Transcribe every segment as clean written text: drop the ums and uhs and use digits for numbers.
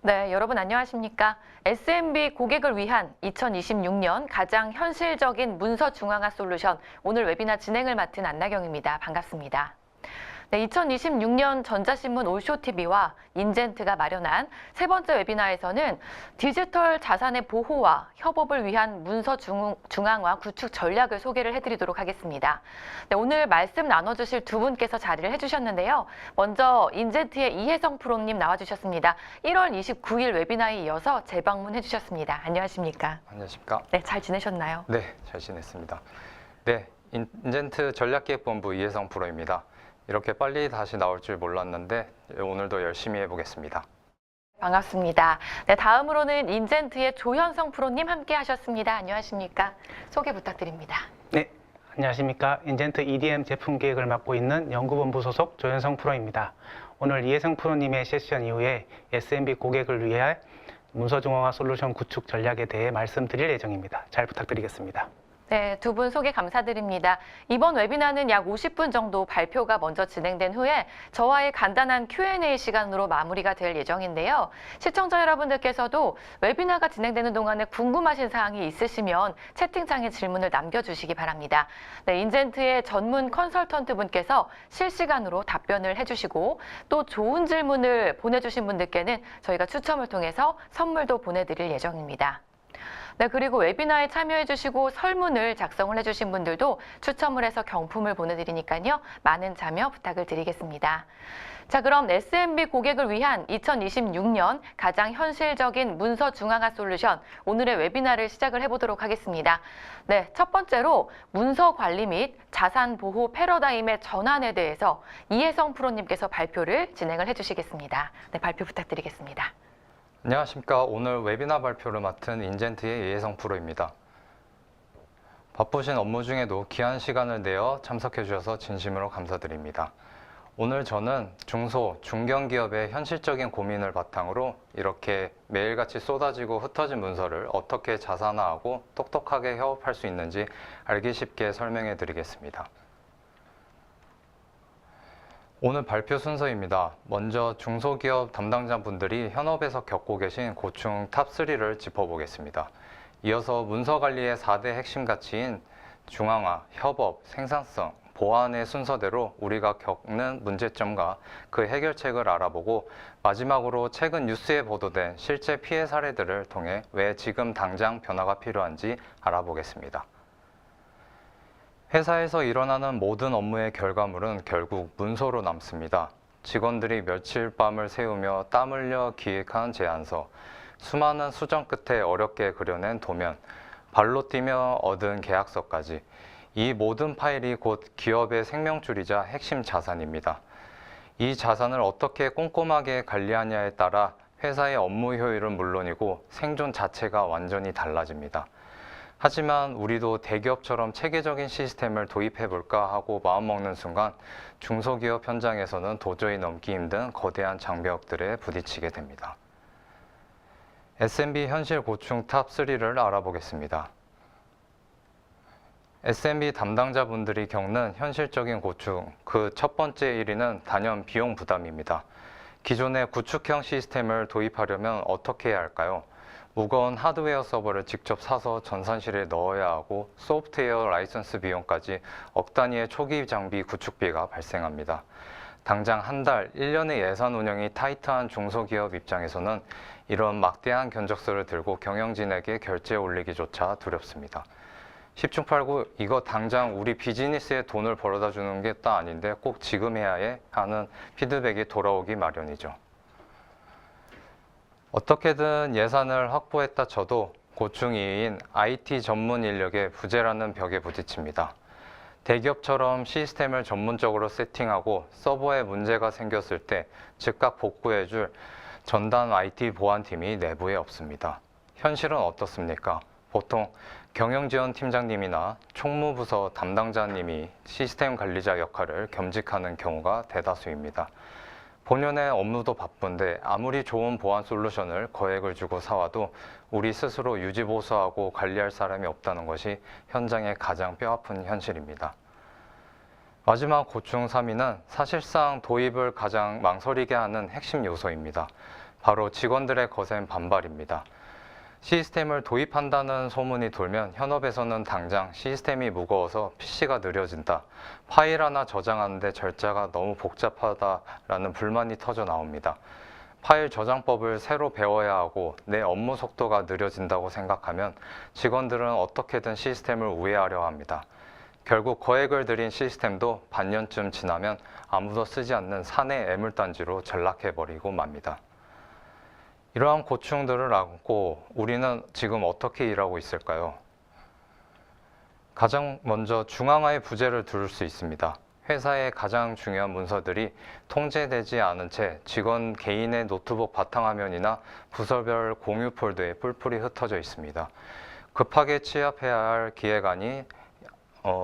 네, 여러분 안녕하십니까? SMB 고객을 위한 2026년 가장 현실적인 문서 중앙화 솔루션 오늘 웨비나 진행을 맡은 안나경입니다. 반갑습니다. 네, 2026년 전자신문 올쇼TV와 인젠트가 마련한 세 번째 웨비나에서는 디지털 자산의 보호와 협업을 위한 문서 중앙화 구축 전략을 소개를 해드리도록 하겠습니다. 네, 오늘 말씀 나눠주실 두 분께서 자리를 해주셨는데요. 먼저 인젠트의 이혜성 프로님 나와주셨습니다. 1월 29일 웨비나에 이어서 재방문해주셨습니다. 안녕하십니까? 안녕하십니까? 네, 잘 지내셨나요? 네, 잘 지냈습니다. 네, 인젠트 전략기획본부 이혜성 프로입니다. 이렇게 빨리 다시 나올 줄 몰랐는데 오늘도 열심히 해보겠습니다. 반갑습니다. 네, 다음으로는 인젠트의 조현성 프로님 함께 하셨습니다. 안녕하십니까? 소개 부탁드립니다. 네, 안녕하십니까? 인젠트 EDM 제품 기획을 맡고 있는 연구본부 소속 조현성 프로입니다. 오늘 이혜성 프로님의 세션 이후에 SMB 고객을 위해 문서 중앙화 솔루션 구축 전략에 대해 말씀드릴 예정입니다. 잘 부탁드리겠습니다. 네, 두 분 소개 감사드립니다. 이번 웨비나는 약 50분 정도 발표가 먼저 진행된 후에 저와의 간단한 Q&A 시간으로 마무리가 될 예정인데요. 시청자 여러분들께서도 웨비나가 진행되는 동안에 궁금하신 사항이 있으시면 채팅창에 질문을 남겨주시기 바랍니다. 네, 인젠트의 전문 컨설턴트 분께서 실시간으로 답변을 해주시고 또 좋은 질문을 보내주신 분들께는 저희가 추첨을 통해서 선물도 보내드릴 예정입니다. 네, 그리고 웨비나에 참여해주시고 설문을 작성을 해주신 분들도 추첨을 해서 경품을 보내드리니까요. 많은 참여 부탁을 드리겠습니다. 자, 그럼 SMB 고객을 위한 2026년 가장 현실적인 문서 중앙화 솔루션 오늘의 웨비나를 시작을 해보도록 하겠습니다. 네, 첫 번째로 문서 관리 및 자산 보호 패러다임의 전환에 대해서 이혜성 프로님께서 발표를 진행을 해주시겠습니다. 네, 발표 부탁드리겠습니다. 안녕하십니까? 오늘 웨비나 발표를 맡은 인젠트의 이혜성 프로입니다. 바쁘신 업무 중에도 귀한 시간을 내어 참석해 주셔서 진심으로 감사드립니다. 오늘 저는 중소, 중견기업의 현실적인 고민을 바탕으로 이렇게 매일같이 쏟아지고 흩어진 문서를 어떻게 자산화하고 똑똑하게 협업할 수 있는지 알기 쉽게 설명해 드리겠습니다. 오늘 발표 순서입니다. 먼저 중소기업 담당자분들이 현업에서 겪고 계신 고충 탑3를 짚어보겠습니다. 이어서 문서관리의 4대 핵심 가치인 중앙화, 협업, 생산성, 보안의 순서대로 우리가 겪는 문제점과 그 해결책을 알아보고 마지막으로 최근 뉴스에 보도된 실제 피해 사례들을 통해 왜 지금 당장 변화가 필요한지 알아보겠습니다. 회사에서 일어나는 모든 업무의 결과물은 결국 문서로 남습니다. 직원들이 며칠 밤을 새우며 땀 흘려 기획한 제안서, 수많은 수정 끝에 어렵게 그려낸 도면, 발로 뛰며 얻은 계약서까지 이 모든 파일이 곧 기업의 생명줄이자 핵심 자산입니다. 이 자산을 어떻게 꼼꼼하게 관리하냐에 따라 회사의 업무 효율은 물론이고 생존 자체가 완전히 달라집니다. 하지만 우리도 대기업처럼 체계적인 시스템을 도입해볼까 하고 마음먹는 순간 중소기업 현장에서는 도저히 넘기 힘든 거대한 장벽들에 부딪히게 됩니다. SMB 현실 고충 탑3를 알아보겠습니다. SMB 담당자분들이 겪는 현실적인 고충, 그 첫 번째 1위는 단연 비용 부담입니다. 기존의 구축형 시스템을 도입하려면 어떻게 해야 할까요? 무거운 하드웨어 서버를 직접 사서 전산실에 넣어야 하고 소프트웨어 라이선스 비용까지 억 단위의 초기 장비 구축비가 발생합니다. 당장 한 달, 1년의 예산 운영이 타이트한 중소기업 입장에서는 이런 막대한 견적서를 들고 경영진에게 결제 올리기조차 두렵습니다. 10중 8구 이거 당장 우리 비즈니스에 돈을 벌어다 주는 게 딱 아닌데 꼭 지금 해야 해 하는 피드백이 돌아오기 마련이죠. 어떻게든 예산을 확보했다 쳐도 고충 2인 IT 전문 인력의 부재라는 벽에 부딪힙니다. 대기업처럼 시스템을 전문적으로 세팅하고 서버에 문제가 생겼을 때 즉각 복구해줄 전담 IT 보안팀이 내부에 없습니다. 현실은 어떻습니까? 보통 경영지원 팀장님이나 총무부서 담당자님이 시스템 관리자 역할을 겸직하는 경우가 대다수입니다. 본연의 업무도 바쁜데 아무리 좋은 보안 솔루션을 거액을 주고 사와도 우리 스스로 유지보수하고 관리할 사람이 없다는 것이 현장의 가장 뼈아픈 현실입니다. 마지막 고충 3위는 사실상 도입을 가장 망설이게 하는 핵심 요소입니다. 바로 직원들의 거센 반발입니다. 시스템을 도입한다는 소문이 돌면 현업에서는 당장 시스템이 무거워서 PC가 느려진다, 파일 하나 저장하는데 절차가 너무 복잡하다라는 불만이 터져 나옵니다. 파일 저장법을 새로 배워야 하고 내 업무 속도가 느려진다고 생각하면 직원들은 어떻게든 시스템을 우회하려 합니다. 결국 거액을 들인 시스템도 반년쯤 지나면 아무도 쓰지 않는 사내 애물단지로 전락해버리고 맙니다. 이러한 고충들을 안고 우리는 지금 어떻게 일하고 있을까요? 가장 먼저 중앙화의 부재를 두를 수 있습니다. 회사의 가장 중요한 문서들이 통제되지 않은 채 직원 개인의 노트북 바탕화면이나 부서별 공유 폴더에 뿔뿔이 흩어져 있습니다. 급하게 취합해야 할 기획안이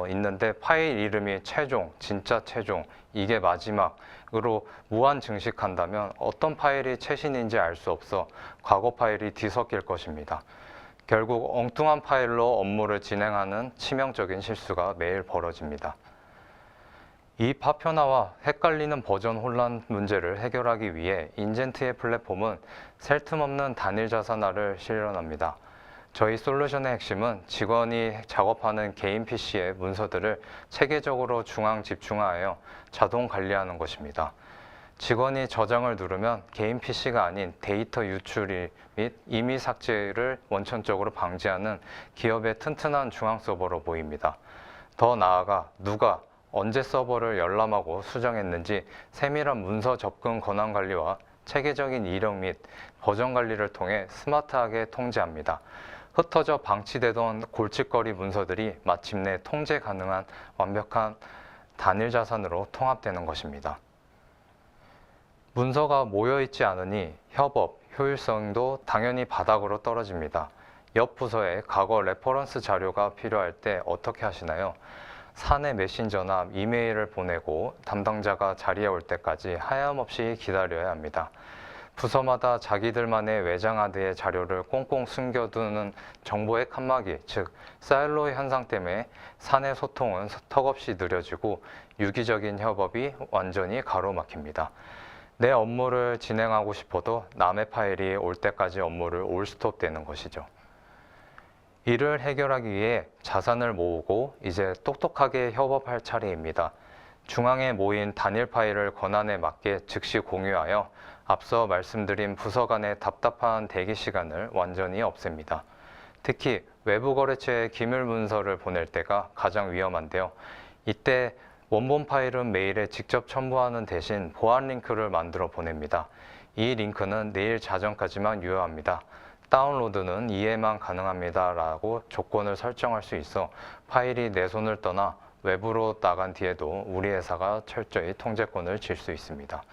있는데 파일 이름이 최종, 진짜 최종, 이게 마지막으로 무한 증식한다면 어떤 파일이 최신인지 알 수 없어 과거 파일이 뒤섞일 것입니다. 결국 엉뚱한 파일로 업무를 진행하는 치명적인 실수가 매일 벌어집니다. 이 파편화와 헷갈리는 버전 혼란 문제를 해결하기 위해 인젠트의 플랫폼은 셀 틈 없는 단일 자산화를 실현합니다. 저희 솔루션의 핵심은 직원이 작업하는 개인 PC의 문서들을 체계적으로 중앙 집중화하여 자동 관리하는 것입니다. 직원이 저장을 누르면 개인 PC가 아닌 데이터 유출 및 임의 삭제를 원천적으로 방지하는 기업의 튼튼한 중앙 서버로 보입니다. 더 나아가 누가 언제 서버를 열람하고 수정했는지 세밀한 문서 접근 권한 관리와 체계적인 이력 및 버전 관리를 통해 스마트하게 통제합니다. 흩어져 방치되던 골칫거리 문서들이 마침내 통제 가능한 완벽한 단일 자산으로 통합되는 것입니다. 문서가 모여있지 않으니 협업, 효율성도 당연히 바닥으로 떨어집니다. 옆 부서에 과거 레퍼런스 자료가 필요할 때 어떻게 하시나요? 사내 메신저나 이메일을 보내고 담당자가 자리에 올 때까지 하염없이 기다려야 합니다. 부서마다 자기들만의 외장하드의 자료를 꽁꽁 숨겨두는 정보의 칸막이, 즉 사일로 현상 때문에 사내 소통은 턱없이 느려지고 유기적인 협업이 완전히 가로막힙니다. 내 업무를 진행하고 싶어도 남의 파일이 올 때까지 업무를 올스톱되는 것이죠. 이를 해결하기 위해 자산을 모으고 이제 똑똑하게 협업할 차례입니다. 중앙에 모인 단일 파일을 권한에 맞게 즉시 공유하여 앞서 말씀드린 부서 간의 답답한 대기 시간을 완전히 없앱니다. 특히 외부 거래처에 기밀 문서를 보낼 때가 가장 위험한데요. 이때 원본 파일은 메일에 직접 첨부하는 대신 보안 링크를 만들어 보냅니다. 이 링크는 내일 자정까지만 유효합니다. 다운로드는 이해만 가능합니다 라고 조건을 설정할 수 있어 파일이 내 손을 떠나 외부로 나간 뒤에도 우리 회사가 철저히 통제권을 쥘 수 있습니다.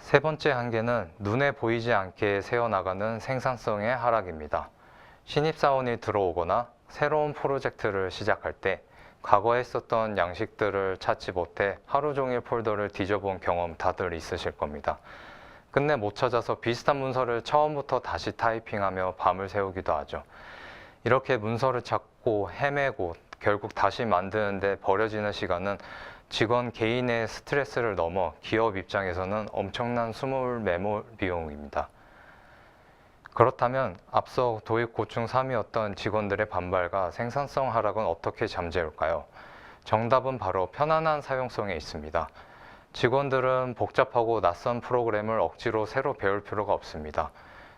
세 번째 한계는 눈에 보이지 않게 새어나가는 생산성의 하락입니다. 신입사원이 들어오거나 새로운 프로젝트를 시작할 때 과거에 썼던 양식들을 찾지 못해 하루 종일 폴더를 뒤져본 경험 다들 있으실 겁니다. 끝내 못 찾아서 비슷한 문서를 처음부터 다시 타이핑하며 밤을 새우기도 하죠. 이렇게 문서를 찾고 헤매고 결국 다시 만드는데 버려지는 시간은 직원 개인의 스트레스를 넘어 기업 입장에서는 엄청난 수물 메모 비용입니다. 그렇다면 앞서 도입 고충 3이었던 직원들의 반발과 생산성 하락은 어떻게 잠재울까요? 정답은 바로 편안한 사용성에 있습니다. 직원들은 복잡하고 낯선 프로그램을 억지로 새로 배울 필요가 없습니다.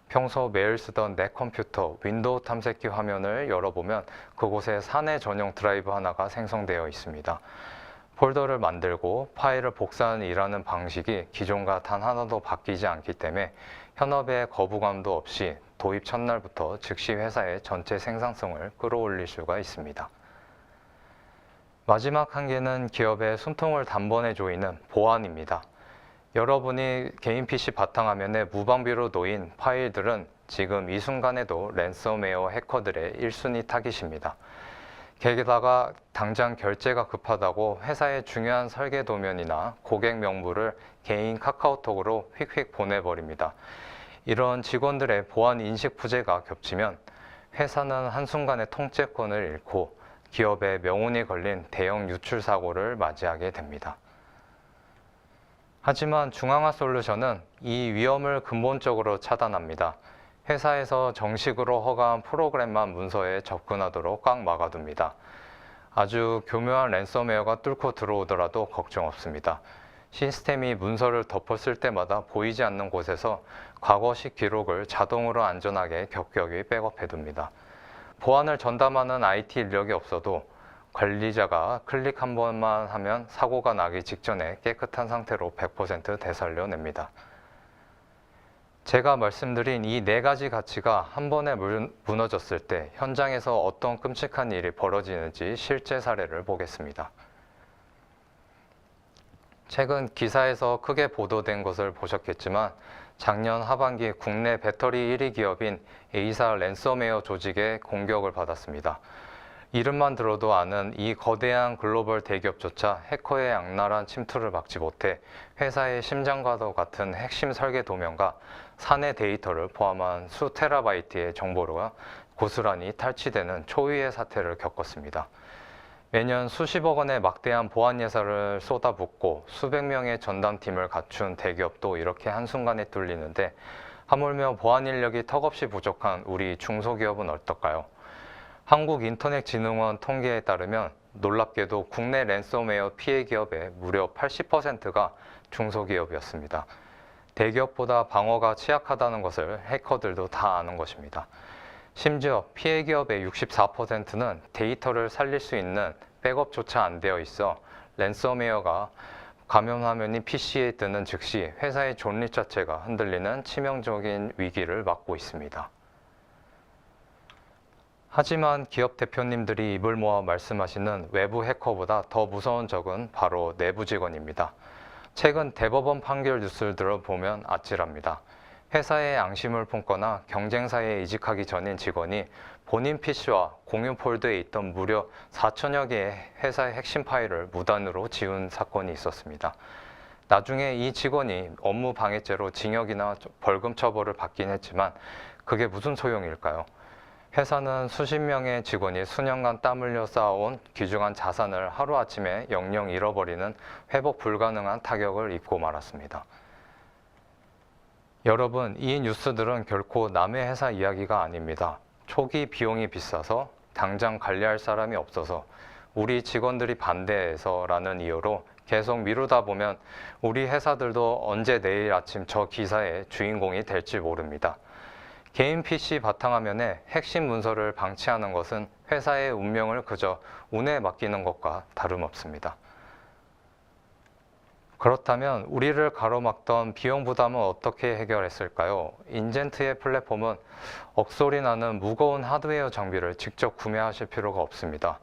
평소 매일 쓰던 내 컴퓨터, 윈도우 탐색기 화면을 열어보면 그곳에 사내 전용 드라이브 하나가 생성되어 있습니다. 폴더를 만들고 파일을 복사하는 일하는 방식이 기존과 단 하나도 바뀌지 않기 때문에 현업의 거부감도 없이 도입 첫날부터 즉시 회사의 전체 생산성을 끌어올릴 수가 있습니다. 마지막 한계는 기업의 숨통을 단번에 조이는 보안입니다. 여러분이 개인 PC 바탕화면에 무방비로 놓인 파일들은 지금 이 순간에도 랜섬웨어 해커들의 1순위 타깃입니다. 게다가 당장 결제가 급하다고 회사의 중요한 설계 도면이나 고객 명부를 개인 카카오톡으로 휙휙 보내버립니다. 이런 직원들의 보안 인식 부재가 겹치면 회사는 한순간에 통제권을 잃고 기업의 명운이 걸린 대형 유출 사고를 맞이하게 됩니다. 하지만 중앙화 솔루션은 이 위험을 근본적으로 차단합니다. 회사에서 정식으로 허가한 프로그램만 문서에 접근하도록 꽉 막아둡니다. 아주 교묘한 랜섬웨어가 뚫고 들어오더라도 걱정 없습니다. 시스템이 문서를 덮었을 때마다 보이지 않는 곳에서 과거식 기록을 자동으로 안전하게 격격히 백업해둡니다. 보안을 전담하는 IT 인력이 없어도 관리자가 클릭 한 번만 하면 사고가 나기 직전에 깨끗한 상태로 100% 되살려냅니다. 제가 말씀드린 이 네 가지 가치가 한 번에 무너졌을 때 현장에서 어떤 끔찍한 일이 벌어지는지 실제 사례를 보겠습니다. 최근 기사에서 크게 보도된 것을 보셨겠지만 작년 하반기 국내 배터리 1위 기업인 A사 랜섬웨어 조직의 공격을 받았습니다. 이름만 들어도 아는 이 거대한 글로벌 대기업조차 해커의 악랄한 침투를 막지 못해 회사의 심장과도 같은 핵심 설계 도면과 사내 데이터를 포함한 수 테라바이트의 정보가 고스란히 탈취되는 초유의 사태를 겪었습니다. 매년 수십억 원의 막대한 보안 예산을 쏟아붓고 수백 명의 전담팀을 갖춘 대기업도 이렇게 한순간에 뚫리는데 하물며 보안 인력이 턱없이 부족한 우리 중소기업은 어떨까요? 한국인터넷진흥원 통계에 따르면 놀랍게도 국내 랜섬웨어 피해 기업의 무려 80%가 중소기업이었습니다. 대기업보다 방어가 취약하다는 것을 해커들도 다 아는 것입니다. 심지어 피해 기업의 64%는 데이터를 살릴 수 있는 백업조차 안 되어 있어 랜섬웨어가 감염 화면이 PC에 뜨는 즉시 회사의 존립 자체가 흔들리는 치명적인 위기를 맞고 있습니다. 하지만 기업 대표님들이 입을 모아 말씀하시는 외부 해커보다 더 무서운 적은 바로 내부 직원입니다. 최근 대법원 판결 뉴스를 보면 아찔합니다. 회사에 앙심을 품거나 경쟁사에 이직하기 전인 직원이 본인 PC와 공유 폴더에 있던 무려 4천여 개의 회사의 핵심 파일을 무단으로 지운 사건이 있었습니다. 나중에 이 직원이 업무 방해죄로 징역이나 벌금 처벌을 받긴 했지만 그게 무슨 소용일까요? 회사는 수십 명의 직원이 수년간 땀 흘려 쌓아온 귀중한 자산을 하루아침에 영영 잃어버리는 회복 불가능한 타격을 입고 말았습니다. 여러분, 이 뉴스들은 결코 남의 회사 이야기가 아닙니다. 초기 비용이 비싸서 당장 관리할 사람이 없어서 우리 직원들이 반대해서라는 이유로 계속 미루다 보면 우리 회사들도 언제 내일 아침 저 기사의 주인공이 될지 모릅니다. 개인 PC 바탕화면에 핵심 문서를 방치하는 것은 회사의 운명을 그저 운에 맡기는 것과 다름없습니다. 그렇다면 우리를 가로막던 비용 부담은 어떻게 해결했을까요? 인젠트의 플랫폼은 억소리 나는 무거운 하드웨어 장비를 직접 구매하실 필요가 없습니다.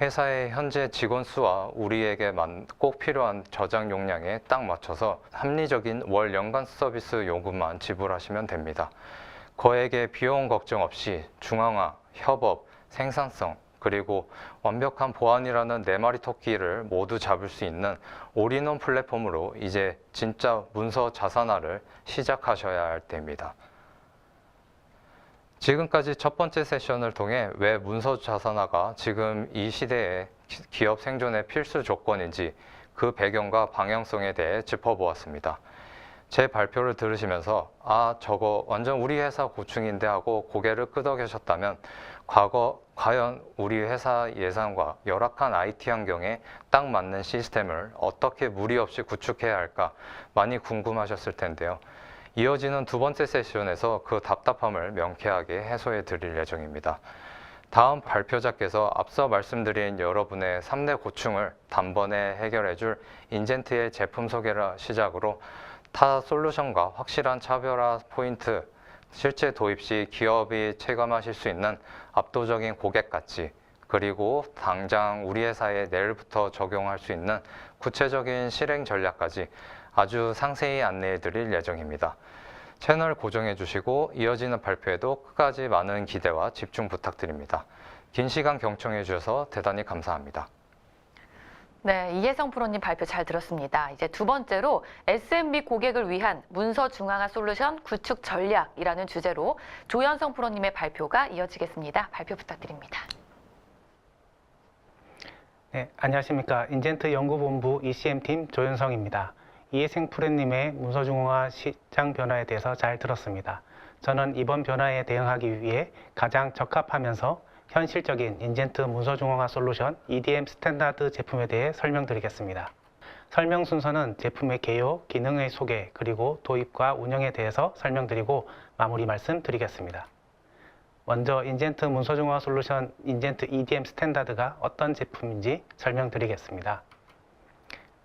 회사의 현재 직원 수와 우리에게 꼭 필요한 저장 용량에 딱 맞춰서 합리적인 월 연간 서비스 요금만 지불하시면 됩니다. 거액의 비용 걱정 없이 중앙화, 협업, 생산성, 그리고 완벽한 보안이라는 네 마리 토끼를 모두 잡을 수 있는 올인원 플랫폼으로 이제 진짜 문서 자산화를 시작하셔야 할 때입니다. 지금까지 첫 번째 세션을 통해 왜 문서 자산화가 지금 이 시대의 기업 생존의 필수 조건인지 그 배경과 방향성에 대해 짚어보았습니다. 제 발표를 들으시면서 아, 저거 완전 우리 회사 고충인데 하고 고개를 끄덕이셨다면 과연 우리 회사 예산과 열악한 IT 환경에 딱 맞는 시스템을 어떻게 무리 없이 구축해야 할까 많이 궁금하셨을 텐데요. 이어지는 두 번째 세션에서 그 답답함을 명쾌하게 해소해 드릴 예정입니다. 다음 발표자께서 앞서 말씀드린 여러분의 3대 고충을 단번에 해결해 줄 인젠트의 제품 소개를 시작으로 타 솔루션과 확실한 차별화 포인트, 실제 도입 시 기업이 체감하실 수 있는 압도적인 고객 가치, 그리고 당장 우리 회사에 내일부터 적용할 수 있는 구체적인 실행 전략까지 아주 상세히 안내해 드릴 예정입니다. 채널 고정해 주시고 이어지는 발표에도 끝까지 많은 기대와 집중 부탁드립니다. 긴 시간 경청해 주셔서 대단히 감사합니다. 네, 이혜성 프로님 발표 잘 들었습니다. 이제 두 번째로 SMB 고객을 위한 문서 중앙화 솔루션 구축 전략이라는 주제로 조현성 프로님의 발표가 이어지겠습니다. 발표 부탁드립니다. 네, 안녕하십니까. 인젠트 연구본부 ECM팀 조현성입니다. 이해생 프로님의 문서중앙화 시장 변화에 대해서 잘 들었습니다. 저는 이번 변화에 대응하기 위해 가장 적합하면서 현실적인 인젠트 문서중앙화 솔루션 EDM 스탠다드 제품에 대해 설명드리겠습니다. 설명 순서는 제품의 개요, 기능의 소개, 그리고 도입과 운영에 대해서 설명드리고 마무리 말씀드리겠습니다. 먼저 인젠트 문서중앙화 솔루션 인젠트 EDM 스탠다드가 어떤 제품인지 설명드리겠습니다.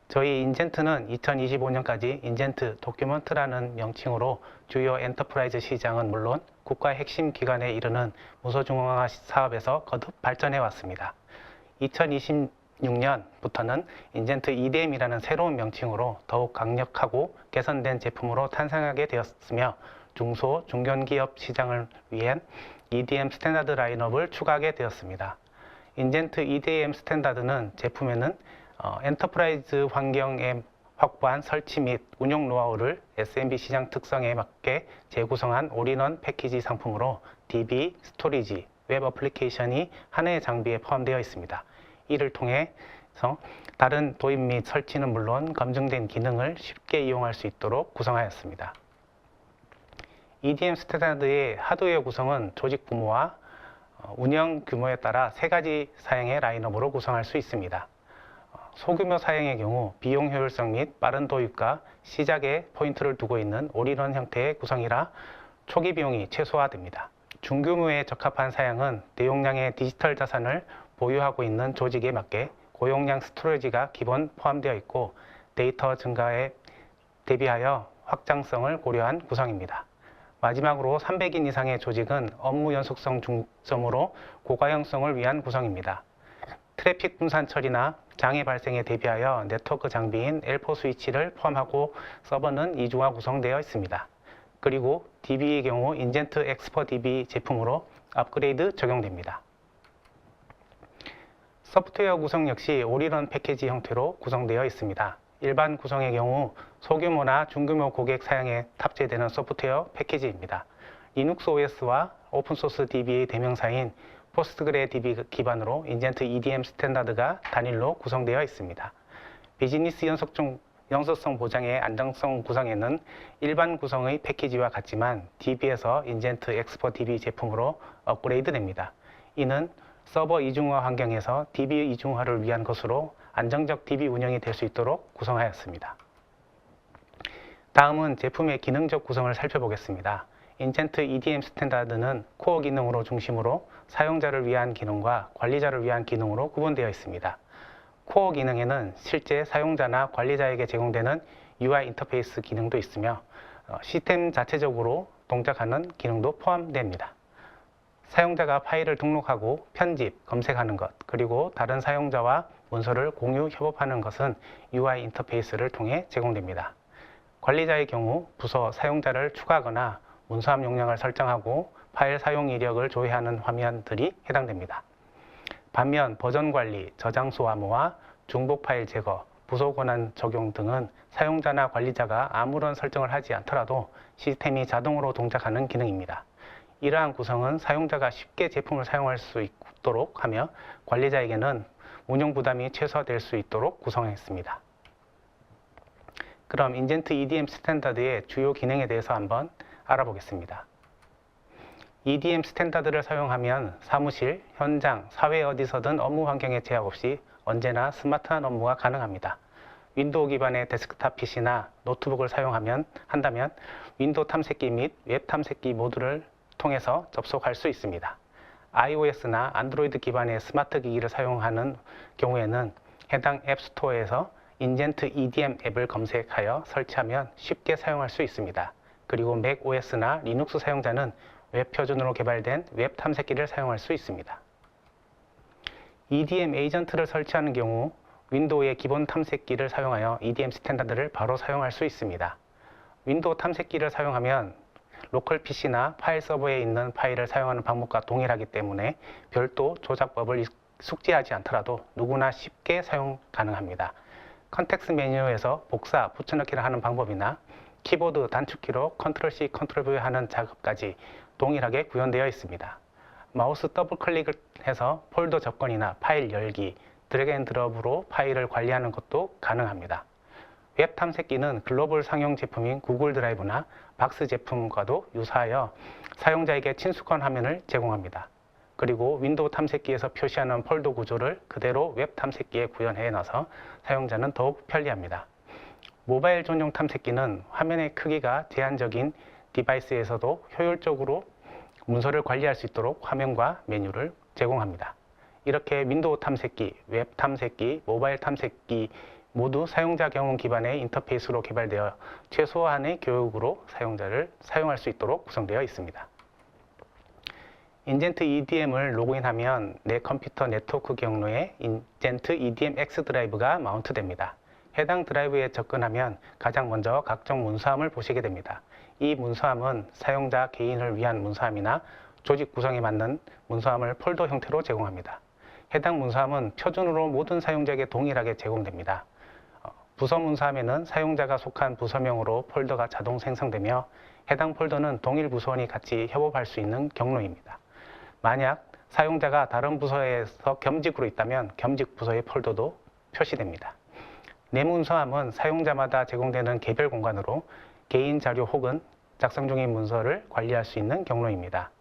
저희 인젠트는 2025년까지 인젠트 도큐먼트라는 명칭으로 주요 엔터프라이즈 시장은 물론 국가 핵심 기관에 이르는 문서중앙화 사업에서 거듭 발전해 왔습니다. 2026년부터는 인젠트 EDM이라는 새로운 명칭으로 더욱 강력하고 개선된 제품으로 탄생하게 되었으며 중소, 중견기업 시장을 위한 EDM 스탠다드 라인업을 추가하게 되었습니다. 인젠트 EDM 스탠다드는 제품에는 엔터프라이즈 환경에 확보한 설치 및 운용 노하우를 SMB 시장 특성에 맞게 재구성한 올인원 패키지 상품으로 DB, 스토리지, 웹 어플리케이션이 하나의 장비에 포함되어 있습니다. 이를 통해서 다른 도입 및 설치는 물론 검증된 기능을 쉽게 이용할 수 있도록 구성하였습니다. EDM 스탠다드의 하드웨어 구성은 조직 규모와 운영 규모에 따라 세 가지 사양의 라인업으로 구성할 수 있습니다. 소규모 사양의 경우 비용 효율성 및 빠른 도입과 시작에 포인트를 두고 있는 올인원 형태의 구성이라 초기 비용이 최소화됩니다. 중규모에 적합한 사양은 대용량의 디지털 자산을 보유하고 있는 조직에 맞게 고용량 스토리지가 기본 포함되어 있고 데이터 증가에 대비하여 확장성을 고려한 구성입니다. 마지막으로 300인 이상의 조직은 업무 연속성 중점으로 고가형성을 위한 구성입니다. 트래픽 분산 처리나 장애 발생에 대비하여 네트워크 장비인 L4 스위치를 포함하고 서버는 이중화 구성되어 있습니다. 그리고 DB의 경우 인젠트 엑스퍼 DB 제품으로 업그레이드 적용됩니다. 소프트웨어 구성 역시 올인원 패키지 형태로 구성되어 있습니다. 일반 구성의 경우 소규모나 중규모 고객 사양에 탑재되는 소프트웨어 패키지입니다. 리눅스 OS와 오픈소스 DB의 대명사인 포스트그레DB 기반으로 인젠트 EDM 스탠다드가 단일로 구성되어 있습니다. 비즈니스 연속성 보장의 안정성 구성에는 일반 구성의 패키지와 같지만 DB에서 인젠트 엑스퍼 DB 제품으로 업그레이드 됩니다. 이는 서버 이중화 환경에서 DB 이중화를 위한 것으로 안정적 DB 운영이 될 수 있도록 구성하였습니다. 다음은 제품의 기능적 구성을 살펴보겠습니다. 인젠트 EDM 스탠다드는 코어 기능으로 중심으로 사용자를 위한 기능과 관리자를 위한 기능으로 구분되어 있습니다. 코어 기능에는 실제 사용자나 관리자에게 제공되는 UI 인터페이스 기능도 있으며 시스템 자체적으로 동작하는 기능도 포함됩니다. 사용자가 파일을 등록하고 편집, 검색하는 것, 그리고 다른 사용자와 문서를 공유, 협업하는 것은 UI 인터페이스를 통해 제공됩니다. 관리자의 경우 부서 사용자를 추가하거나 문서함 용량을 설정하고 파일 사용 이력을 조회하는 화면들이 해당됩니다. 반면 버전 관리, 저장소 암호화, 중복 파일 제거, 부서 권한 적용 등은 사용자나 관리자가 아무런 설정을 하지 않더라도 시스템이 자동으로 동작하는 기능입니다. 이러한 구성은 사용자가 쉽게 제품을 사용할 수 있도록 하며 관리자에게는 운영 부담이 최소화될 수 있도록 구성했습니다. 그럼 인젠트 EDM 스탠다드의 주요 기능에 대해서 한번 알아보겠습니다. EDM 스탠다드를 사용하면 사무실, 현장, 사회 어디서든 업무 환경에 제약 없이 언제나 스마트한 업무가 가능합니다. 윈도우 기반의 데스크탑 PC나 노트북을 한다면 윈도우 탐색기 및 웹 탐색기 모두를 통해서 접속할 수 있습니다. iOS나 안드로이드 기반의 스마트 기기를 사용하는 경우에는 해당 앱스토어에서 인젠트 EDM 앱을 검색하여 설치하면 쉽게 사용할 수 있습니다. 그리고 맥 OS나 리눅스 사용자는 웹 표준으로 개발된 웹 탐색기를 사용할 수 있습니다. EDM 에이전트를 설치하는 경우 윈도우의 기본 탐색기를 사용하여 EDM 스탠다드를 바로 사용할 수 있습니다. 윈도우 탐색기를 사용하면 로컬 PC나 파일 서버에 있는 파일을 사용하는 방법과 동일하기 때문에 별도 조작법을 숙지하지 않더라도 누구나 쉽게 사용 가능합니다. 컨텍스트 메뉴에서 복사, 붙여넣기를 하는 방법이나 키보드 단축키로 컨트롤-C, 컨트롤-V 하는 작업까지 동일하게 구현되어 있습니다. 마우스 더블 클릭을 해서 폴더 접근이나 파일 열기, 드래그 앤 드롭으로 파일을 관리하는 것도 가능합니다. 웹 탐색기는 글로벌 상용 제품인 구글 드라이브나 박스 제품과도 유사하여 사용자에게 친숙한 화면을 제공합니다. 그리고 윈도우 탐색기에서 표시하는 폴더 구조를 그대로 웹 탐색기에 구현해 놔서 사용자는 더욱 편리합니다. 모바일 전용 탐색기는 화면의 크기가 제한적인 디바이스에서도 효율적으로 문서를 관리할 수 있도록 화면과 메뉴를 제공합니다. 이렇게 윈도우 탐색기, 웹 탐색기, 모바일 탐색기 모두 사용자 경험 기반의 인터페이스로 개발되어 최소한의 교육으로 사용자를 사용할 수 있도록 구성되어 있습니다. 인젠트 EDM을 로그인하면 내 컴퓨터 네트워크 경로에 인젠트 EDM X 드라이브가 마운트됩니다. 해당 드라이브에 접근하면 가장 먼저 각종 문서함을 보시게 됩니다. 이 문서함은 사용자 개인을 위한 문서함이나 조직 구성에 맞는 문서함을 폴더 형태로 제공합니다. 해당 문서함은 표준으로 모든 사용자에게 동일하게 제공됩니다. 부서 문서함에는 사용자가 속한 부서명으로 폴더가 자동 생성되며 해당 폴더는 동일 부서원이 같이 협업할 수 있는 경로입니다. 만약 사용자가 다른 부서에서 겸직으로 있다면 겸직 부서의 폴더도 표시됩니다. 내 문서함은 사용자마다 제공되는 개별 공간으로 개인 자료 혹은 작성 중인 문서를 관리할 수 있는 경로입니다.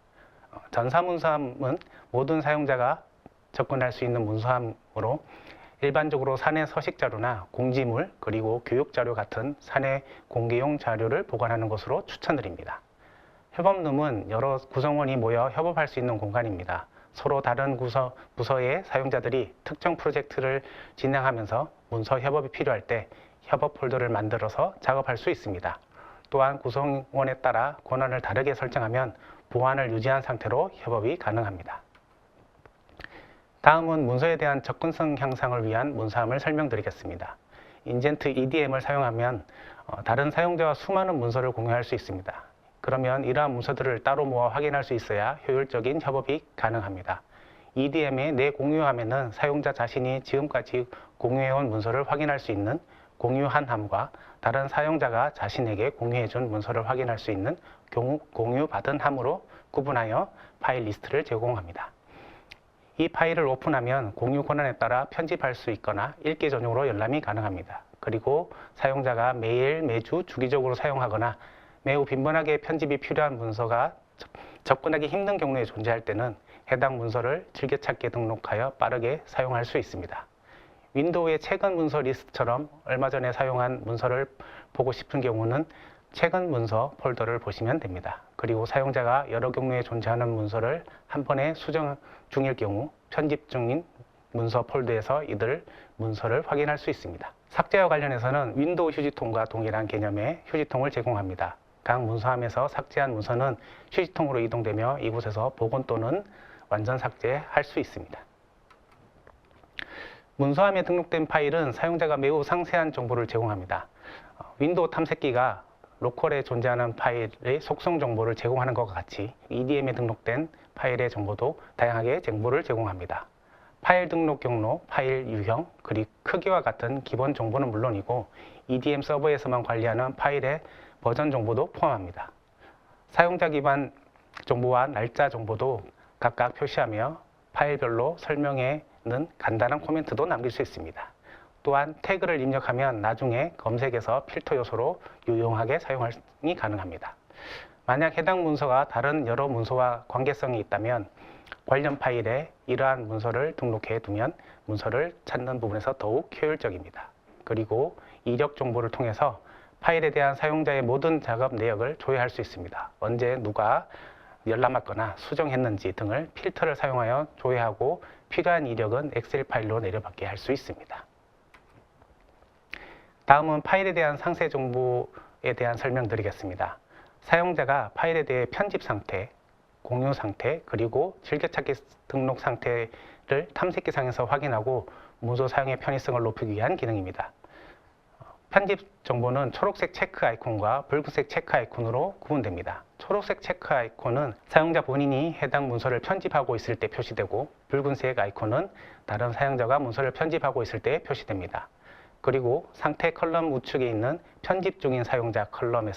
전사 문서함은 모든 사용자가 접근할 수 있는 문서함으로 일반적으로 사내 서식 자료나 공지물 그리고 교육 자료 같은 사내 공개용 자료를 보관하는 것으로 추천드립니다. 협업룸은 여러 구성원이 모여 협업할 수 있는 공간입니다. 서로 다른 부서의 사용자들이 특정 프로젝트를 진행하면서 문서 협업이 필요할 때 협업 폴더를 만들어서 작업할 수 있습니다. 또한 구성원에 따라 권한을 다르게 설정하면 보안을 유지한 상태로 협업이 가능합니다. 다음은 문서에 대한 접근성 향상을 위한 문서함을 설명드리겠습니다. 인젠트 EDM을 사용하면 다른 사용자와 수많은 문서를 공유할 수 있습니다. 그러면 이러한 문서들을 따로 모아 확인할 수 있어야 효율적인 협업이 가능합니다. EDM의 내 공유함에는 사용자 자신이 지금까지 공유해온 문서를 확인할 수 있는 공유한 함과 다른 사용자가 자신에게 공유해준 문서를 확인할 수 있는 공유받은 함으로 구분하여 파일 리스트를 제공합니다. 이 파일을 오픈하면 공유 권한에 따라 편집할 수 있거나 읽기 전용으로 열람이 가능합니다. 그리고 사용자가 매일, 매주, 주기적으로 사용하거나 매우 빈번하게 편집이 필요한 문서가 접근하기 힘든 경우에 존재할 때는 해당 문서를 즐겨찾기에 등록하여 빠르게 사용할 수 있습니다. 윈도우의 최근 문서 리스트처럼 얼마 전에 사용한 문서를 보고 싶은 경우는 최근 문서 폴더를 보시면 됩니다. 그리고 사용자가 여러 경로에 존재하는 문서를 한 번에 수정 중일 경우 편집 중인 문서 폴더에서 이들 문서를 확인할 수 있습니다. 삭제와 관련해서는 윈도우 휴지통과 동일한 개념의 휴지통을 제공합니다. 각 문서함에서 삭제한 문서는 휴지통으로 이동되며 이곳에서 복원 또는 완전 삭제할 수 있습니다. 문서함에 등록된 파일은 사용자가 매우 상세한 정보를 제공합니다. 윈도우 탐색기가 로컬에 존재하는 파일의 속성 정보를 제공하는 것과 같이 EDM에 등록된 파일의 정보도 다양하게 정보를 제공합니다. 파일 등록 경로, 파일 유형, 그리고 크기와 같은 기본 정보는 물론이고 EDM 서버에서만 관리하는 파일의 버전 정보도 포함합니다. 사용자 기반 정보와 날짜 정보도 각각 표시하며 파일별로 설명에는 간단한 코멘트도 남길 수 있습니다. 또한 태그를 입력하면 나중에 검색에서 필터 요소로 유용하게 사용이 가능합니다. 만약 해당 문서가 다른 여러 문서와 관계성이 있다면 관련 파일에 이러한 문서를 등록해 두면 문서를 찾는 부분에서 더욱 효율적입니다. 그리고 이력 정보를 통해서 파일에 대한 사용자의 모든 작업 내역을 조회할 수 있습니다. 언제 누가 열람했거나 수정했는지 등을 필터를 사용하여 조회하고 필요한 이력은 엑셀 파일로 내려받게 할 수 있습니다. 다음은 파일에 대한 상세 정보에 대한 설명드리겠습니다. 사용자가 파일에 대해 편집 상태, 공유 상태, 그리고 즐겨찾기 등록 상태를 탐색기상에서 확인하고 문서 사용의 편의성을 높이기 위한 기능입니다. 편집 정보는 초록색 체크 아이콘과 붉은색 체크 아이콘으로 구분됩니다. 초록색 체크 아이콘은 사용자 본인이 해당 문서를 편집하고 있을 때 표시되고 붉은색 아이콘은 다른 사용자가 문서를 편집하고 있을 때 표시됩니다. 그리고 상태 컬럼 우측에 있는 편집 중인 사용자 컬럼이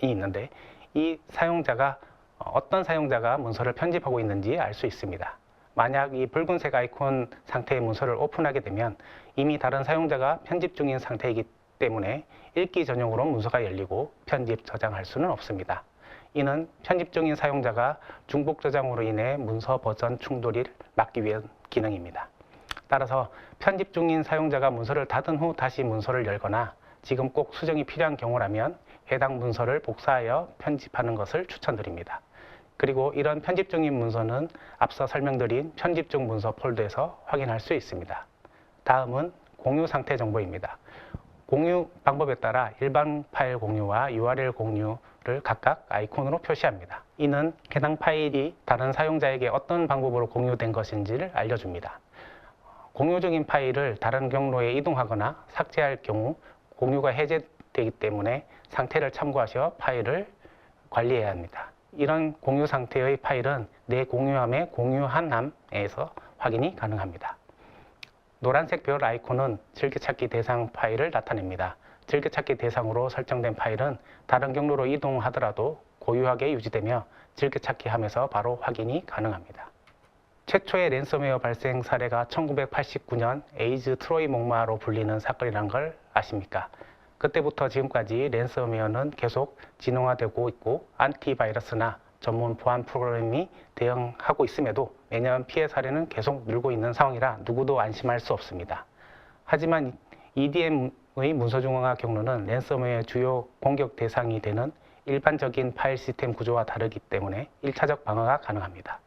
있는데 이 사용자가 어떤 사용자가 문서를 편집하고 있는지 알 수 있습니다. 만약 이 붉은색 아이콘 상태의 문서를 오픈하게 되면 이미 다른 사용자가 편집 중인 상태이기 때문에 읽기 전용으로 문서가 열리고 편집, 저장할 수는 없습니다. 이는 편집 중인 사용자가 중복 저장으로 인해 문서 버전 충돌을 막기 위한 기능입니다. 따라서 편집 중인 사용자가 문서를 닫은 후 다시 문서를 열거나 지금 꼭 수정이 필요한 경우라면 해당 문서를 복사하여 편집하는 것을 추천드립니다. 그리고 이런 편집 중인 문서는 앞서 설명드린 편집 중 문서 폴더에서 확인할 수 있습니다. 다음은 공유 상태 정보입니다. 공유 방법에 따라 일반 파일 공유와 URL 공유를 각각 아이콘으로 표시합니다. 이는 해당 파일이 다른 사용자에게 어떤 방법으로 공유된 것인지를 알려줍니다. 공유 중인 파일을 다른 경로에 이동하거나 삭제할 경우 공유가 해제되기 때문에 상태를 참고하셔 파일을 관리해야 합니다. 이런 공유 상태의 파일은 내 공유함의 공유한함에서 확인이 가능합니다. 노란색 별 아이콘은 즐겨찾기 대상 파일을 나타냅니다. 즐겨찾기 대상으로 설정된 파일은 다른 경로로 이동하더라도 고유하게 유지되며 즐겨찾기 함에서 바로 확인이 가능합니다. 최초의 랜섬웨어 발생 사례가 1989년 에이즈 트로이 목마로 불리는 사건이라는 걸 아십니까? 그때부터 지금까지 랜섬웨어는 계속 진화되고 있고 안티바이러스나 전문 보안 프로그램이 대응하고 있음에도 매년 피해 사례는 계속 늘고 있는 상황이라 누구도 안심할 수 없습니다. 하지만 EDM의 문서 중앙화 경로는 랜섬웨어의 주요 공격 대상이 되는 일반적인 파일 시스템 구조와 다르기 때문에 1차적 방어가 가능합니다.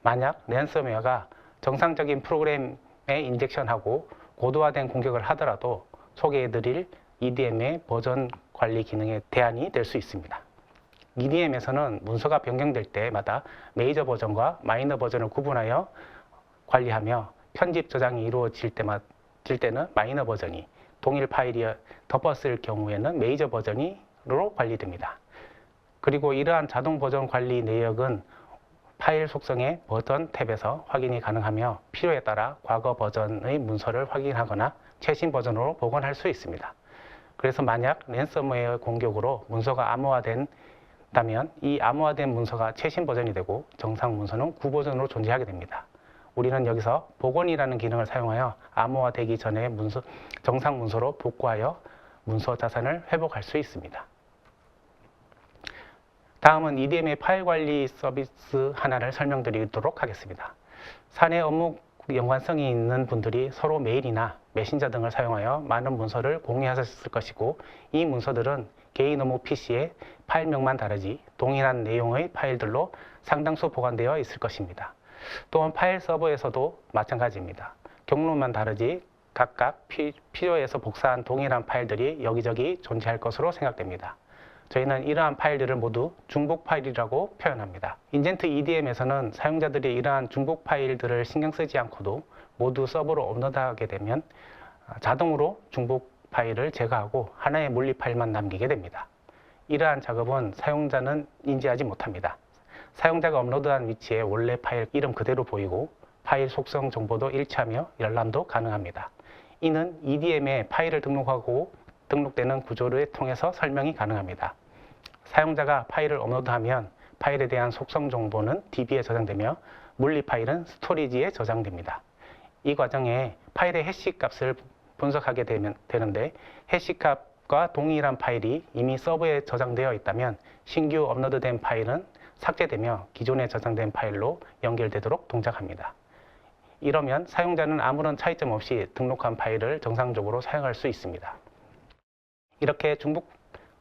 만약 랜섬웨어가 정상적인 프로그램에 인젝션하고 고도화된 공격을 하더라도 소개해드릴 EDM의 버전 관리 기능의 대안이 될 수 있습니다. EDM에서는 문서가 변경될 때마다 메이저 버전과 마이너 버전을 구분하여 관리하며 편집 저장이 이루어질 때는 마이너 버전이, 동일 파일이 덮었을 경우에는 메이저 버전으로 관리됩니다. 그리고 이러한 자동 버전 관리 내역은 파일 속성의 버전 탭에서 확인이 가능하며 필요에 따라 과거 버전의 문서를 확인하거나 최신 버전으로 복원할 수 있습니다. 그래서 만약 랜섬웨어 공격으로 문서가 암호화된다면 이 암호화된 문서가 최신 버전이 되고 정상 문서는 구버전으로 존재하게 됩니다. 우리는 여기서 복원이라는 기능을 사용하여 암호화되기 전에 정상 문서로 복구하여 문서 자산을 회복할 수 있습니다. 다음은 EDM의 파일 관리 서비스 하나를 설명드리도록 하겠습니다. 사내 업무 연관성이 있는 분들이 서로 메일이나 메신저 등을 사용하여 많은 문서를 공유하셨을 것이고 이 문서들은 개인 업무 PC에 파일명만 다르지 동일한 내용의 파일들로 상당수 보관되어 있을 것입니다. 또한 파일 서버에서도 마찬가지입니다. 경로만 다르지 각각 필요해서 복사한 동일한 파일들이 여기저기 존재할 것으로 생각됩니다. 저희는 이러한 파일들을 모두 중복 파일이라고 표현합니다. 인젠트 EDM에서는 사용자들이 이러한 중복 파일들을 신경 쓰지 않고도 모두 서버로 업로드하게 되면 자동으로 중복 파일을 제거하고 하나의 물리 파일만 남기게 됩니다. 이러한 작업은 사용자는 인지하지 못합니다. 사용자가 업로드한 위치에 원래 파일 이름 그대로 보이고 파일 속성 정보도 일치하며 열람도 가능합니다. 이는 EDM에 파일을 등록하고 등록되는 구조를 통해서 설명이 가능합니다. 사용자가 파일을 업로드하면 파일에 대한 속성 정보는 DB에 저장되며 물리 파일은 스토리지에 저장됩니다. 이 과정에 파일의 해시 값을 분석하게 되는데 해시 값과 동일한 파일이 이미 서버에 저장되어 있다면 신규 업로드된 파일은 삭제되며 기존에 저장된 파일로 연결되도록 동작합니다. 이러면 사용자는 아무런 차이점 없이 등록한 파일을 정상적으로 사용할 수 있습니다. 이렇게 중복